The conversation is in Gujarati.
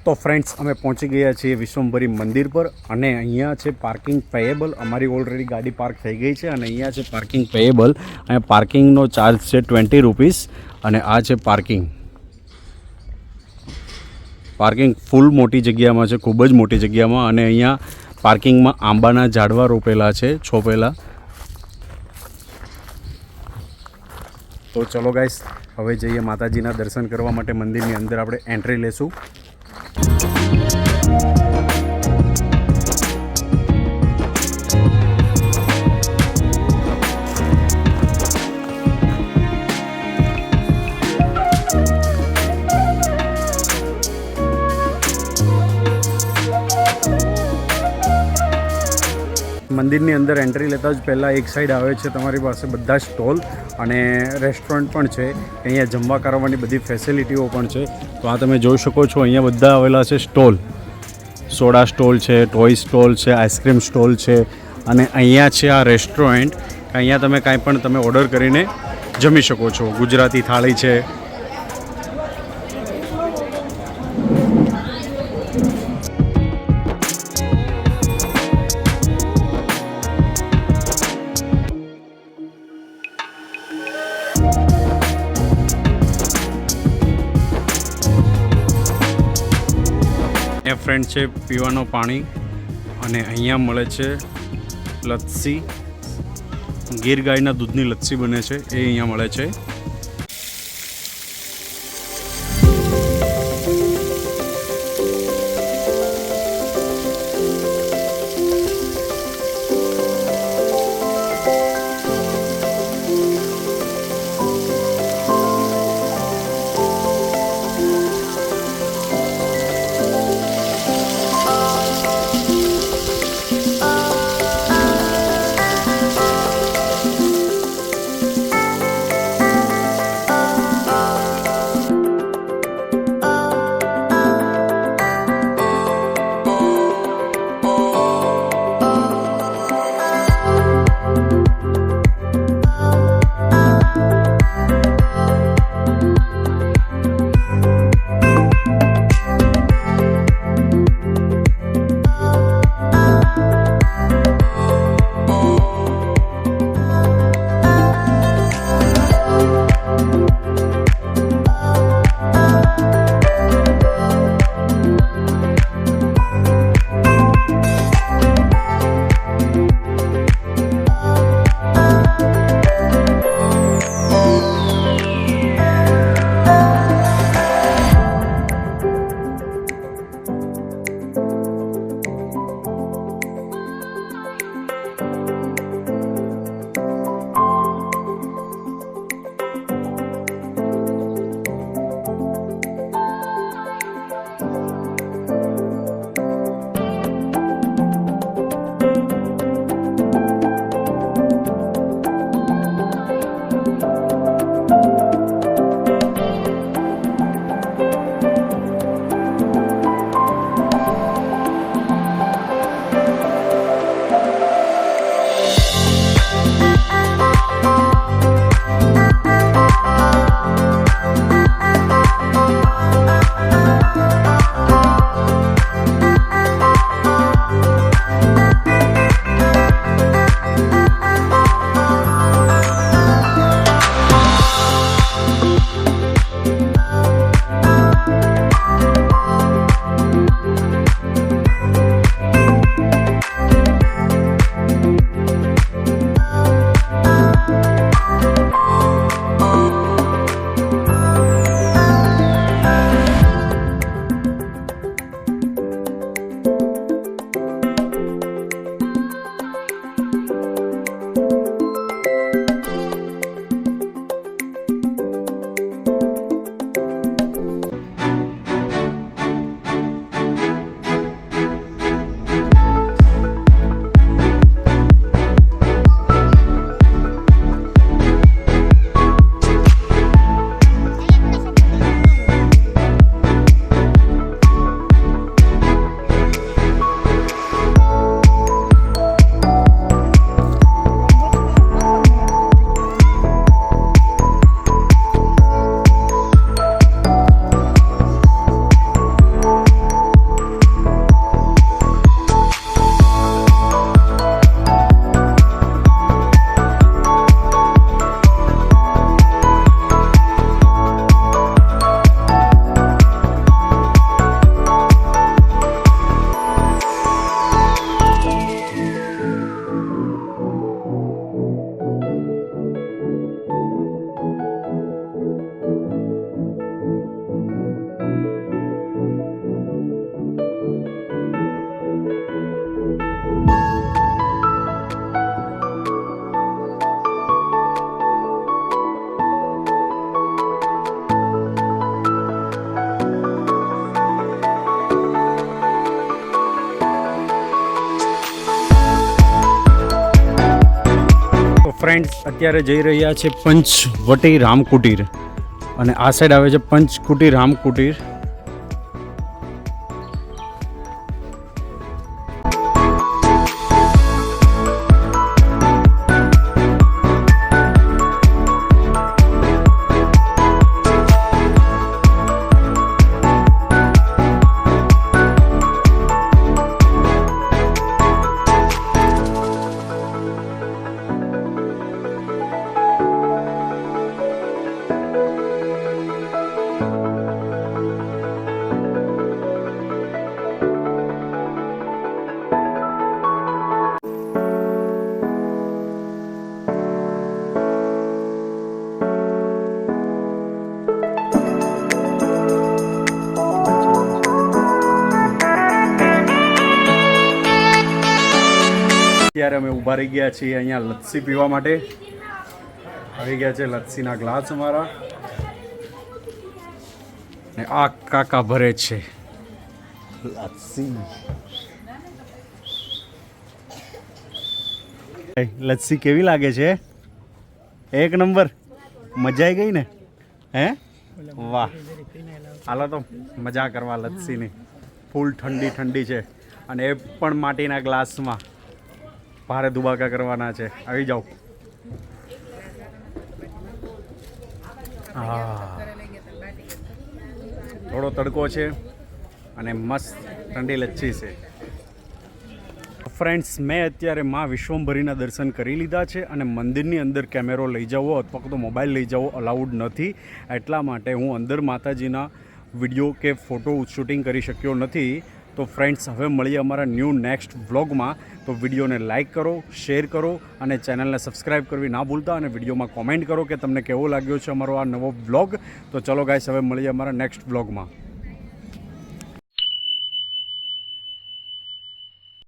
તો ફ્રેન્ડ્સ અમે પહોંચી ગયા છીએ વિશ્વંભરી મંદિર પર અને અહીંયા છે પાર્કિંગ પેયેબલ. અમારી ઓલરેડી ગાડી પાર્ક થઈ ગઈ છે અને અહીંયા છે પાર્કિંગ પેયેબલ. અહીંયા પાર્કિંગનો ચાર્જ છે 20 રૂપીસ અને આ છે પાર્કિંગ. પાર્કિંગ ફૂલ મોટી જગ્યામાં છે, ખૂબ જ મોટી જગ્યામાં. અને અહીંયા પાર્કિંગમાં આંબાના ઝાડવા રોપેલા છે, છોપેલા. તો ચલો ગાઈસ, હવે જઈએ માતાજીના દર્શન કરવા માટે. મંદિરની અંદર આપણે એન્ટ્રી લેશું. મંદિરની અંદર એન્ટ્રી લેતા જ પહેલાં એક સાઈડ આવે છે તમારી પાસે બધા સ્ટોલ અને રેસ્ટોરન્ટ પણ છે. અહીંયા જમવા કરવાની બધી ફેસિલિટીઓ પણ છે. તો આ તમે જોઈ શકો છો, અહીંયા બધા આવેલા છે સ્ટોલ. સોડા સ્ટોલ છે, ટોય સ્ટોલ છે, આઈસ્ક્રીમ સ્ટોલ છે અને અહીંયા છે આ રેસ્ટોરન્ટ. અહીંયા તમે કાંઈ પણ તમે ઓર્ડર કરીને જમી શકો છો. ગુજરાતી થાળી છે. ફ્રેન્ડ છે પીવાનું પાણી અને અહીંયા મળે છે લસ્સી. ગીર ગાયના દૂધની લસ્સી બને છે, એ અહીંયા મળે છે. ફ્રેન્ડ્સ અત્યારે જઈ રહ્યા છે પંચવટી રામકુટીર અને આ સાઈડ આવે છે પંચકુટી રામકુટીર. અત્યારે અમે ઊભા રહી ગયા છીએ અહીંયા લસ્સી પીવા માટે. આવી ગયા છે લસ્સીના ગ્લાસ અમારા ને આ કાકા ભરે છે લસ્સી. લસ્સી કેવી લાગે છે? એક નંબર. મજા આવી ગઈ ને? હે વાહ. હાલો તો મજા કરવા લસ્સીની. ફૂલ ઠંડી ઠંડી છે અને એ પણ માટીના ગ્લાસમાં. ભારે દુબાકા કરવાના છે. આવી જાઓ. હા, થોડો તડકો છે અને મસ્ત ઠંડી લચ્છી છે. ફ્રેન્ડ્સ, મેં અત્યારે માં વિશ્વંભરીના દર્શન કરી લીધા છે અને મંદિરની અંદર કેમેરો લઈ જવો અથવા તો મોબાઈલ લઈ જવો અલાઉડ નથી. એટલા માટે હું અંદર માતાજીના વિડીયો કે ફોટો શૂટિંગ કરી શક્યો નથી. તો ફ્રેન્ડ્સ, હવે મળીએ અમારા નેક્સ્ટ વ્લોગમાં. તો વિડીયોને લાઇક કરો, શેર કરો અને ચેનલને સબસ્ક્રાઈબ કરવી ના ભૂલતા અને વિડીયોમાં કોમેન્ટ કરો કે તમને કેવો લાગ્યો છે અમારો આ નવો વ્લોગ. તો ચલો ગાઈસ, હવે મળીએ અમારા નેક્સ્ટ વ્લોગમાં.